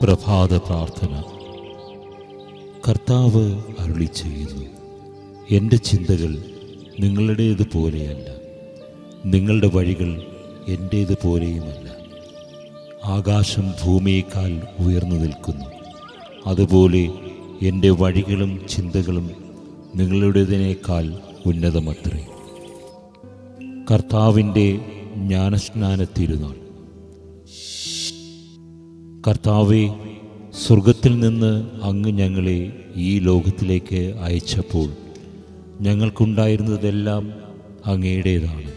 പ്രഭാത പ്രാർത്ഥന. കർത്താവ് അരുളിച്ചെയ്യുന്നു, എൻ്റെ ചിന്തകൾ നിങ്ങളുടേതുപോലെയല്ല, നിങ്ങളുടെ വഴികൾ എൻ്റേതുപോലെയുമല്ല. ആകാശം ഭൂമിയേക്കാൾ ഉയർന്നു നിൽക്കുന്നു, അതുപോലെ എൻ്റെ വഴികളും ചിന്തകളും നിങ്ങളുടേതിനേക്കാൾ ഉന്നതമത്രേ. കർത്താവിൻ്റെ ജ്ഞാനസ്നാന തിരുനാൾ. കർത്താവേ, സ്വർഗത്തിൽ നിന്ന് അങ്ങ് ഞങ്ങളെ ഈ ലോകത്തിലേക്ക് അയച്ചപ്പോൾ ഞങ്ങൾക്കുണ്ടായിരുന്നതെല്ലാം അങ്ങയുടേതാണ്.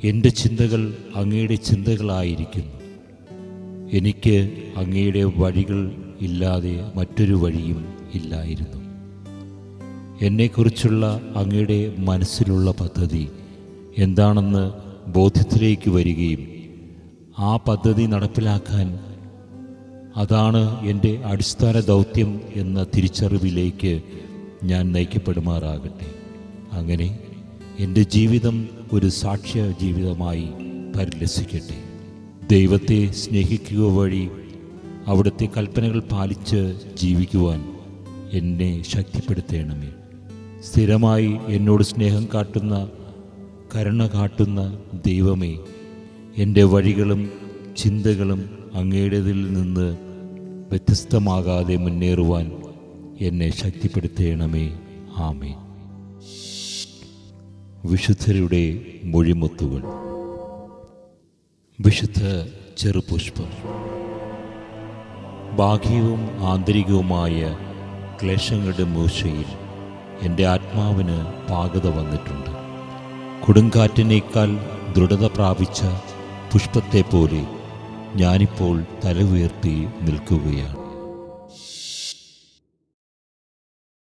എൻ്റെ ചിന്തകൾ അങ്ങയുടെ ചിന്തകളായിരിക്കുന്നു. എനിക്ക് അങ്ങയുടെ വഴികൾ ഇല്ലാതെ മറ്റൊരു വഴിയും ഇല്ലായിരുന്നു. എന്നെക്കുറിച്ചുള്ള അങ്ങയുടെ മനസ്സിലുള്ള പദ്ധതി എന്താണെന്ന് ബോധ്യത്തിലേക്ക് വരികയും ആ പദ്ധതി നടപ്പിലാക്കാൻ അതാണ് എൻ്റെ അടിസ്ഥാന ദൗത്യം എന്ന തിരിച്ചറിവിലേക്ക് ഞാൻ നയിക്കപ്പെടുമാറാകട്ടെ. അങ്ങനെ എൻ്റെ ജീവിതം ഒരു സാക്ഷ്യ ജീവിതമായി പരിലസിക്കട്ടെ. ദൈവത്തെ സ്നേഹിക്കുക വഴി അവിടുത്തെ കൽപ്പനകൾ പാലിച്ച് ജീവിക്കുവാൻ എന്നെ ശക്തിപ്പെടുത്തണമേ. സ്ഥിരമായി എന്നോട് സ്നേഹം കാട്ടുന്ന, കരുണ കാട്ടുന്ന ദൈവമേ, എൻ്റെ വഴികളും ചിന്തകളും അങ്ങയുടേതിൽ നിന്ന് വ്യത്യസ്തമാകാതെ മുന്നേറുവാൻ എന്നെ ശക്തിപ്പെടുത്തണമേ. ആമേൻ. വിശുദ്ധരുടെ മൊഴിമുത്തുകൾ. വിശുദ്ധ ചെറുപുഷ്പം. ബാഹ്യവും ആന്തരികവുമായ ക്ലേശങ്ങളുടെ മൂശയിൽ എൻ്റെ ആത്മാവിന് പാകത വന്നിട്ടുണ്ട്. കൊടുങ്കാറ്റിനേക്കാൾ ദൃഢത പ്രാപിച്ച പുഷ്പത്തെ പോലെ ഞാനിപ്പോൾ തല ഉയർത്തി നിൽക്കുകയാണ്.